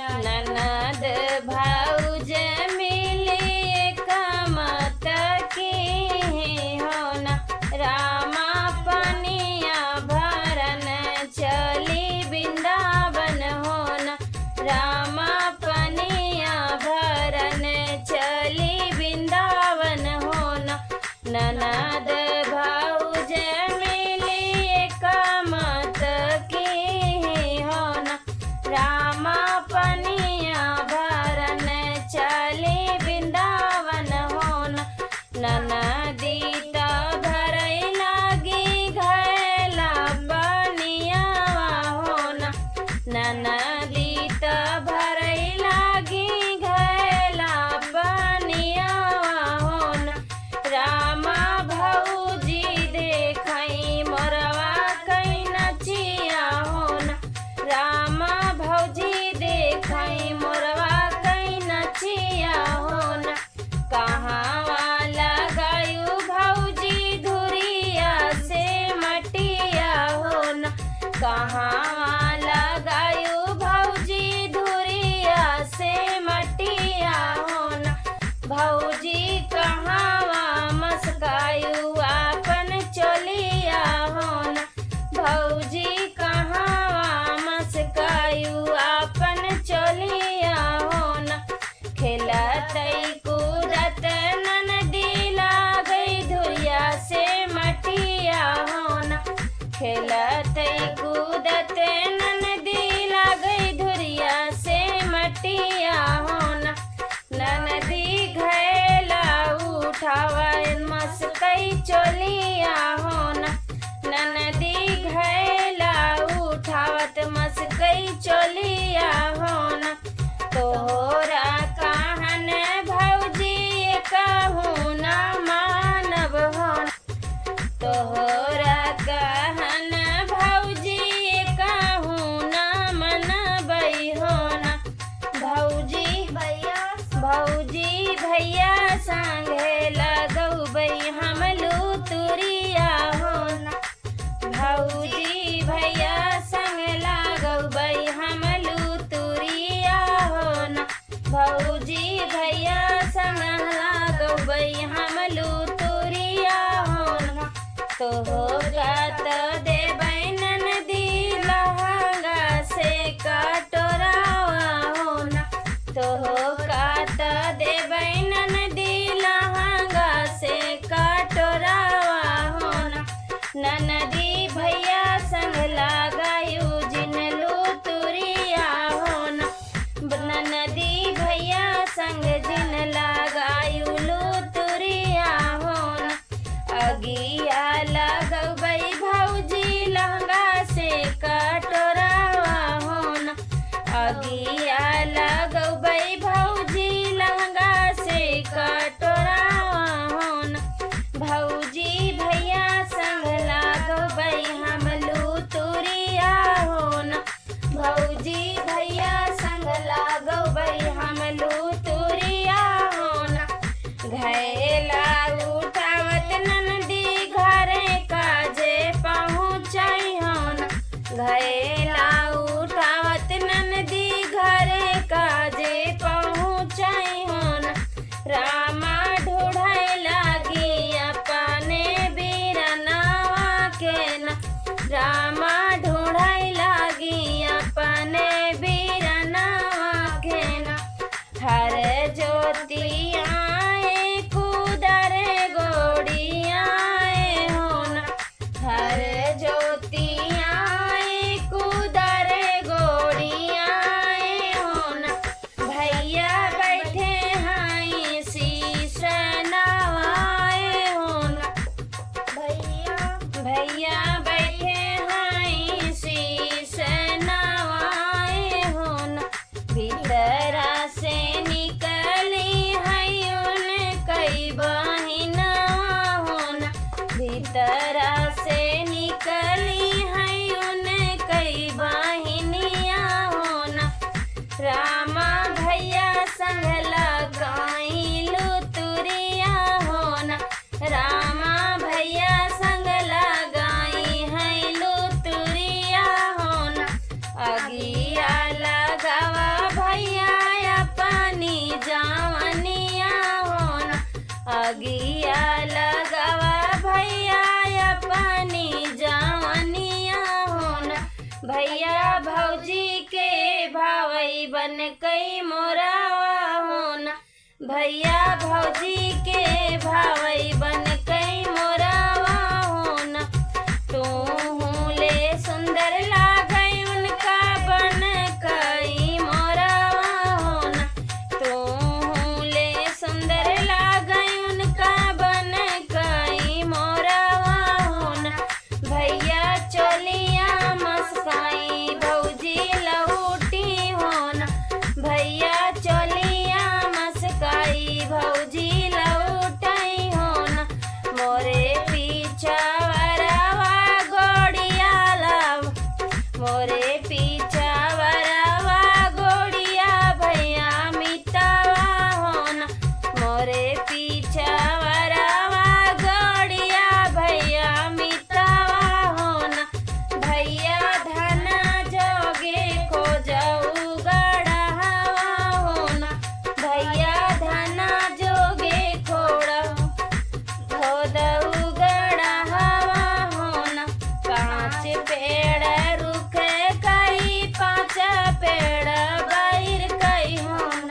ननद भाउज मिली कमत की होना रामा पनिया भरन चली वृंदावन होना रामा पनिया भरन चली वृंदावन होना ननद भाउज मिली कमत की होना रामा पनिया भरन चली वृंदावन होना ननदी त भरई लागी घैला पनिया होना ननदी त भरई लागी घैला पनिया होना रामा भौजी देखई मोरवा कई नचिया होना रामा भौजी देखई मोरवा कई नचिया होना कहाँ लगायु भौजी धुरिया से मटिया होना कहाँ लगायु भौजी धुरिया से मटिया होना भौजी कहाँ मस्कायु आपन चलिया होना भौजी कहाँ मस्कायु आपन चलिया होना खेलतई कूदत ननदी लागई धुरिया से मटिया होना खेलतई कूदत ननदी लागई धुरिया से मटिया होना ननदी घैला उठावा मस्कई चलिया होना ननदी घैला उठावत मस्कई चलिया होना तोहरा कहन भौजी कहूँ ना मानव होना तोहरा कहन भौजी कहूँ ना मनबई होना भौजी भैया संगे लगौबई हम लूतुरिया होना भौजी भैया संग लगौबई हम लूतुरिया होना भौजी भैया संग लगौबई हम लूतुरिया होना तोहरा त देबै ननदी लहंगा से कटोरावा होना तोहरा त देबै ननदी लहंगा से कटोरावा होना ननदी भैया संग लगायु जिन लूतुरिया होना ननदी भैया संग जिन लगायु लूतुरिया होना अगिया लगौबई भौजी लहंगा से कटोरावा होना अगिया लगौबई भौजी लहंगा से कटोरावा होना भौजी भैया संग लगौबई हम लूतुरिया होना भौजी भैया संग लगौबई हम लूतुरिया होना घैला उठावत ननदी घरे काजे पहुँचई होना घैला उठावत ननदी घरे काजे पहुँचई होना रामा ढूढ़ै लागी अपने बीरनावा के ना रामा ढूढ़ै लागी अपने बीरनावा के ना हर ज्योति आए कूदर गोड़ी आए होना हर ज्योति आए कूदर गोड़ी आए होना भैया बैठे हैं शीश नवाए होना भैया बैठे हैं शीश नवाए होना भीतरा से निकली है उन कई बहिना होना भीतरा से निकली है उन कई बहिनिया होना रामा भैया संग लगाई लूतुरिया होना रामा भैया संग लगाई है लूतुरिया होना अगिया लगावा भैया अगिया लगावा भैया अपनी जवनिया होन। भैया भौजी के भावई बन कई मोरावा होन। भैया भौजी के भावई बन कई मोरावा होन। तू ले सुंदर लागई उनका बन कई मोरावा होन। तू ले सुंदर लागई उनका बन कई मोरावा होन। भैया चोलिया मस्काई भौजी लौटी होन। भैया चोलिया मस्काई भौजी लौटई होन। मोरे पीछा वरवा गोड़िया लाव। मोरे पीछा वरवा गोड़िया भैया मितावा होन। मोरे पीछा वरवा गोड़िया भैया मितावा होन। भैया धना जोगे खोजऊ गढ़वा होन। भैया धना जोगे खोदऊ गढ़वा होन। पाँच पेड़ रुख कई पाँच पेड़ बैर कई होन।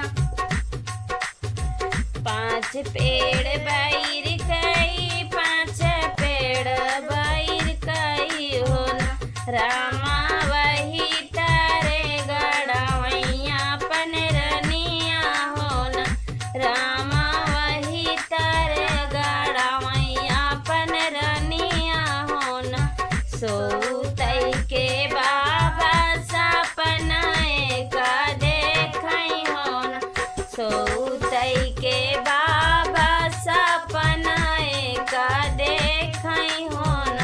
पाँच पेड़ बैर कई पाँच पेड़ बैर कई होन। रामा वही तारे गड़वैया पनरनिया होन। रामा वही तारे गड़वैया पनरनिया होन। सोतई के बाबा सपनाए का देखई होन। सोतई के बाबा सपनाए का देखई होन।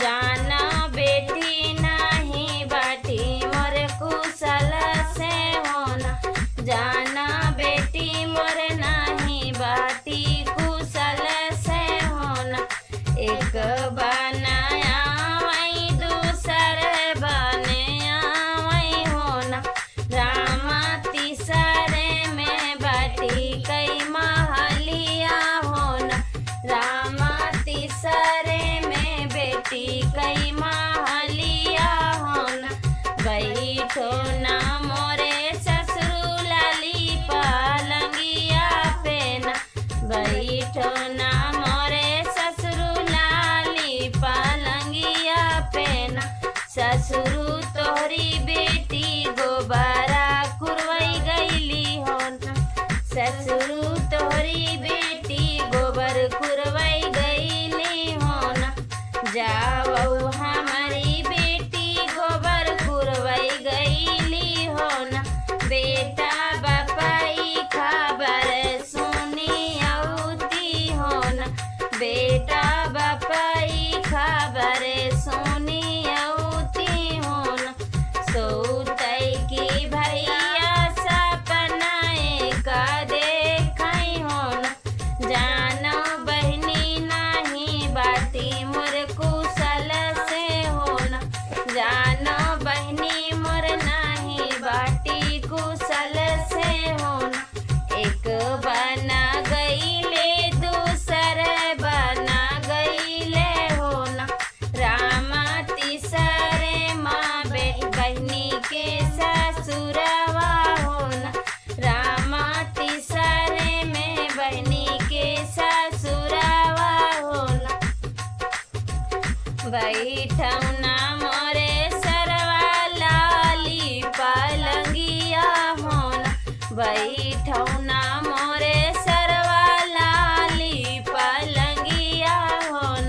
जाना बेटी नाही बाटी मोर कुशल से होन। जाना बेटी मोर नाही बाटी कुशल से होन। एक बनाया वही दूसर बनाया वही होन। रामा तीसरे में बाटी कई महलिया होन। रामा तीसरे में बेटी कई महलिया होन। बैठो ना मोरे ससुर लाली पलंगिया पे न। बैठो ना मोरे ससुर लाली पलंगिया पे न। ससुर तोहरी बेटी गोबरा कुरवई गईली होन। ससुर तोहरी बेटी गोबर कुरवई गईली होन। जावऊ हमारी बेटी गोबर कुरवई गईली होन। बेटा बापाई खबर सुनी औती होन। बेटा बापाई खबर सुनी औती होन। सोतई की भैया सपनाए का देखई होन। जानो बहनी नाही बाटी मोर कुशल से होन। जानो बहनी मोर नाही बाटी कुशल से होन। एक बना गईले दूसर बना गईले होन। रामा तीसरे माँ बहनी के ससुरवा होन। रामा तीसरे में बहनी के ससुरवा होन। बैठौना मोरे सरवा लाली पलंगिया होन। बैठौना मोरे सरवा लाली पलंगिया होन।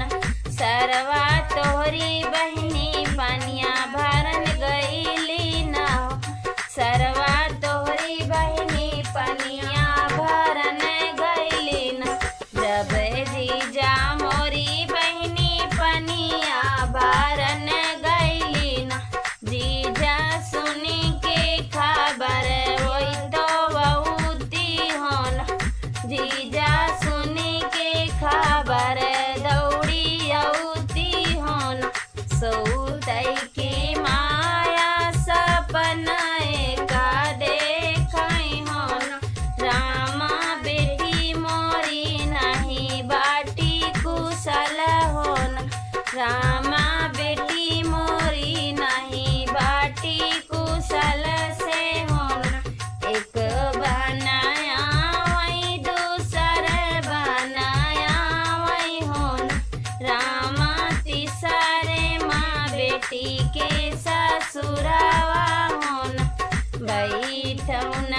सरवा तोहरी बहनी पनिया भरन गईली ना हो। सरवा तोहरी बहनी पनिया भरन गईली ना। जब जीजा मोरी बहनी पनिया भरन गईली ना। जीजा सुनी के खबर वही तो बहुती होन। बैठौना